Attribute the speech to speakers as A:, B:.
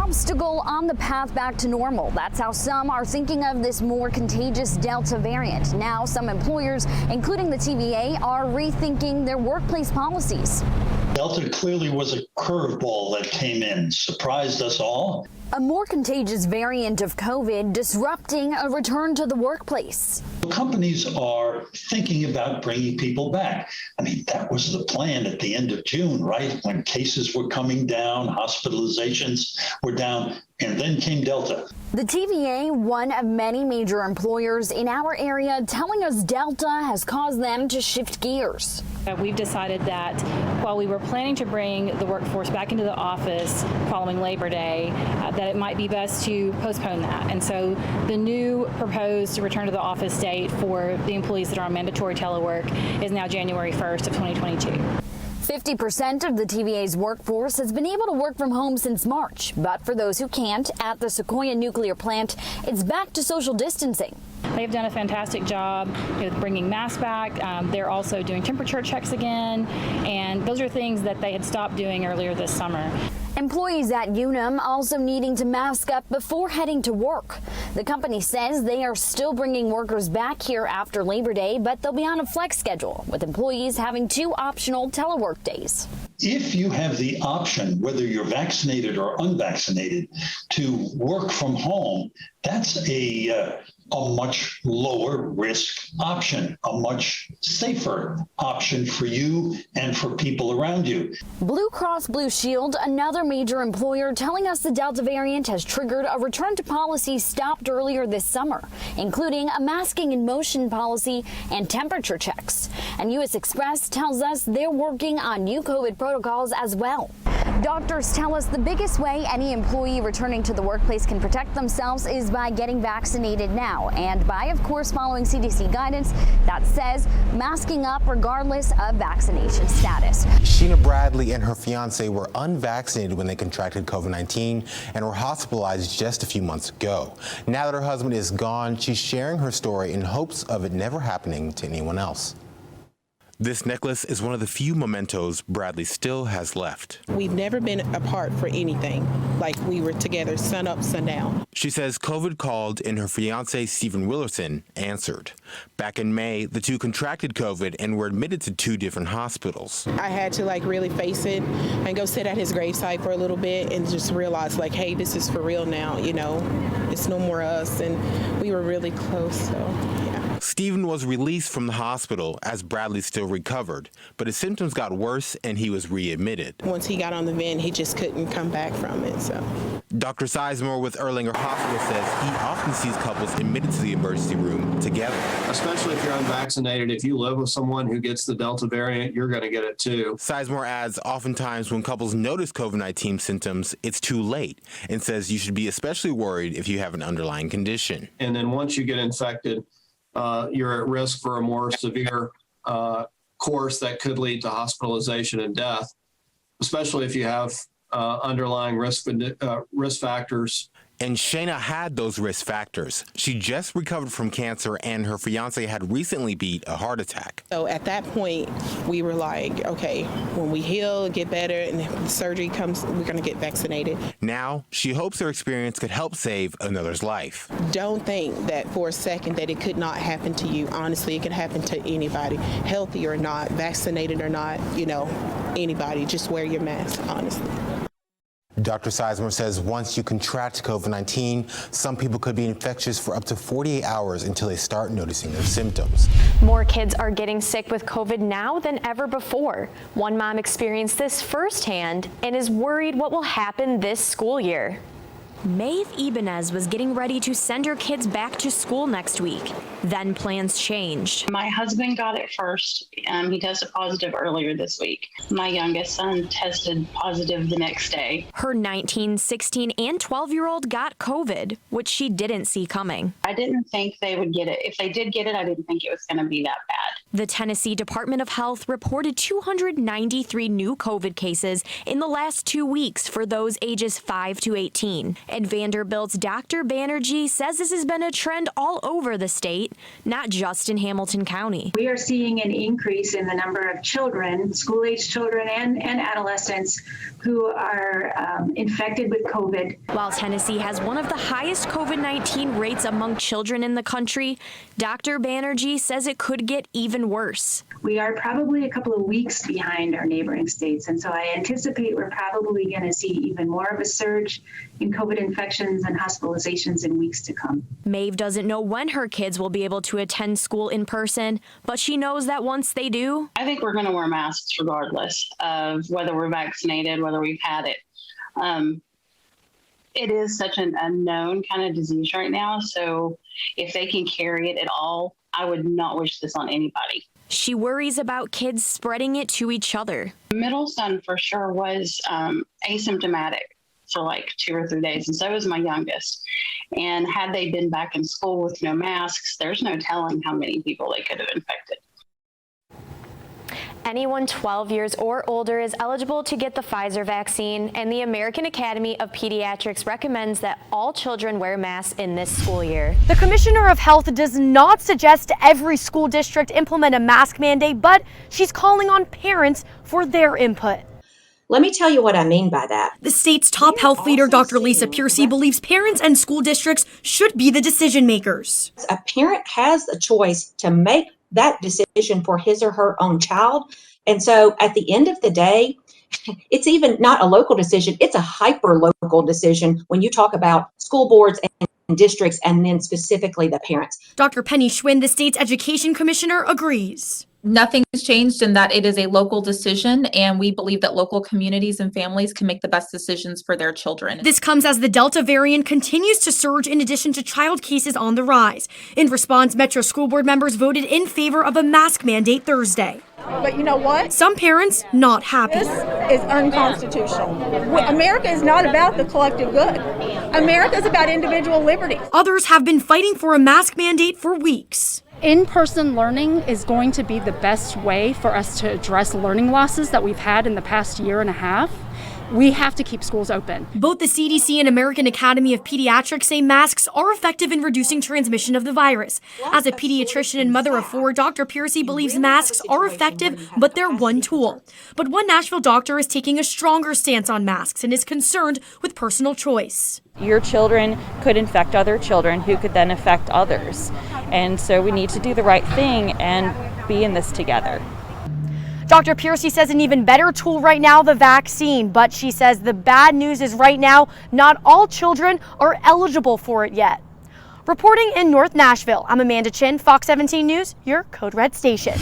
A: obstacle on the path back to normal. That's how some are thinking of this more contagious Delta variant. Now, some employers, including the TVA, are rethinking their workplace policies.
B: Delta clearly was a curveball that came in, surprised us all.
A: A more contagious variant of COVID disrupting a return to the workplace.
B: Companies are thinking about bringing people back. I mean, that was the plan at the end of June, right? When cases were coming down, hospitalizations were down, and then came Delta.
A: The TVA, one of many major employers in our area, telling us Delta has caused them to shift gears.
C: We've decided that while we were planning to bring the workforce back into the office following Labor Day, that it might be best to postpone that. And so the new proposed return to the office date for the employees that are on mandatory telework is now January 1st of 2022.
A: 50% of the TVA's workforce has been able to work from home since March. But for those who can't, at the Sequoia nuclear plant, it's back to social distancing.
C: They've done a fantastic job bringing masks back. They're also doing temperature checks again. And those are things that they had stopped doing earlier this summer.
A: Employees at Unum also needing to mask up before heading to work. The company says they are still bringing workers back here after Labor Day, but they'll be on a flex schedule, with employees having 2 optional telework days.
B: If you have the option, whether you're vaccinated or unvaccinated, to work from home, that's a much lower risk option, a much safer option for you and for people around you.
A: Blue Cross Blue Shield, another major employer, telling us the Delta variant has triggered a return to policy stopped earlier this summer, including a masking in motion policy and temperature checks. And U.S. Express tells us they're working on new COVID protocols as well. Doctors tell us the biggest way any employee returning to the workplace can protect themselves is by getting vaccinated now, and by, of course, following CDC guidance that says masking up regardless of vaccination status.
D: Sheena Bradley and her fiancé were unvaccinated when they contracted COVID-19 and were hospitalized just a few months ago. Now that her husband is gone, she's sharing her story in hopes of it never happening to anyone else. This necklace is one of the few mementos Bradley still has left.
E: We've never been apart for anything. Like, we were together sun up, sun down.
D: She says COVID called and her fiancé, Stephen Willerson, answered. Back in May, the two contracted COVID and were admitted to 2 different hospitals.
E: I had to really face it and go sit at his gravesite for a little bit and just realize hey, this is for real now, it's no more us, and we were really close, so yeah.
D: Stephen was released from the hospital as Bradley still recovered, but his symptoms got worse and he was readmitted.
E: Once he got on the vent, he just couldn't come back from it, so.
D: Dr. Sizemore with Erlanger Hospital says he often sees couples admitted to the emergency room together.
F: Especially if you're unvaccinated, if you live with someone who gets the Delta variant, you're going to get it too.
D: Sizemore adds oftentimes when couples notice COVID-19 symptoms, it's too late, and says you should be especially worried if you have an underlying condition.
F: And then once you get infected, you're at risk for a more severe course that could lead to hospitalization and death, especially if you have underlying risk factors.
D: And Shayna had those risk factors. She just recovered from cancer and her fiancé had recently beat a heart attack.
E: So at that point, we were like, okay, when we heal, get better, and if the surgery comes, we're going to get vaccinated.
D: Now, she hopes her experience could help save another's life.
E: Don't think that for a second that it could not happen to you. Honestly, it could happen to anybody, healthy or not, vaccinated or not, anybody. Just wear your mask, honestly.
D: Dr. Sizemore says once you contract COVID-19, some people could be infectious for up to 48 hours until they start noticing their symptoms.
G: More kids are getting sick with COVID now than ever before. One mom experienced this firsthand and is worried what will happen this school year. Maeve Ibanez was getting ready to send her kids back to school next week. Then plans changed.
H: My husband got it first. He tested positive earlier this week. My youngest son tested positive the next day.
G: Her 19, 16, and 12-year-old got COVID, which she didn't see coming.
H: I didn't think they would get it. If they did get it, I didn't think it was going to be that bad.
G: The Tennessee Department of Health reported 293 new COVID cases in the last 2 weeks for those ages 5 to 18. And Vanderbilt's Dr. Banerjee says this has been a trend all over the state state, not just in Hamilton County.
I: We are seeing an increase in the number of children, school-age children and adolescents who are infected with COVID.
G: While Tennessee has one of the highest COVID-19 rates among children in the country, Dr. Banerjee says it could get even worse.
I: We are probably a couple of weeks behind our neighboring states, and so I anticipate we're probably going to see even more of a surge in COVID infections and hospitalizations in weeks to come.
G: Maeve doesn't know when her kids will be able to attend school in person, but she knows that once they do,
H: I think we're going to wear masks regardless of whether we're vaccinated, whether we've had it. It is such an unknown kind of disease right now. So if they can carry it at all, I would not wish this on anybody.
G: she worries about kids spreading it to each other.
H: Middle son for sure was asymptomatic for like 2 or 3 days, and so was my youngest. And had they been back in school with no masks, there's no telling how many people they could have infected.
G: Anyone 12 years or older is eligible to get the Pfizer vaccine, and the American Academy of Pediatrics recommends that all children wear masks in this school year.
J: The Commissioner of Health does not suggest every school district implement a mask mandate, but she's calling on parents for their input.
K: Let me tell you what I mean by that.
J: The state's top health leader, Dr. Lisa Piercey, believes parents and school districts should be the decision makers.
K: A parent has a choice to make that decision for his or her own child. And so at the end of the day, it's even not a local decision, it's a hyper-local decision when you talk about school boards and districts and then specifically the parents.
J: Dr. Penny Schwinn, the state's education commissioner, agrees.
L: Nothing has changed in that it is a local decision, and we believe that local communities and families can make the best decisions for their children.
J: This comes as the Delta variant continues to surge in addition to child cases on the rise. In response, Metro School Board members voted in favor of a mask mandate Thursday.
M: But you know what?
J: Some parents not happy.
M: This is unconstitutional. America is not about the collective good. America is about individual liberty.
J: Others have been fighting for a mask mandate for weeks.
N: In-person learning is going to be the best way for us to address learning losses that we've had in the past year and a half. We have to keep schools open.
J: Both the CDC and American Academy of Pediatrics say masks are effective in reducing transmission of the virus. As a pediatrician and mother of 4, Dr. Piercey believes masks are effective, but they're one tool. But one Nashville doctor is taking a stronger stance on masks and is concerned with personal choice.
O: Your children could infect other children who could then affect others. And so we need to do the right thing and be in this together.
J: Dr. Piercey says an even better tool right now, the vaccine, but she says the bad news is right now, not all children are eligible for it yet. Reporting in North Nashville, I'm Amanda Chin, Fox 17 News, your Code Red station.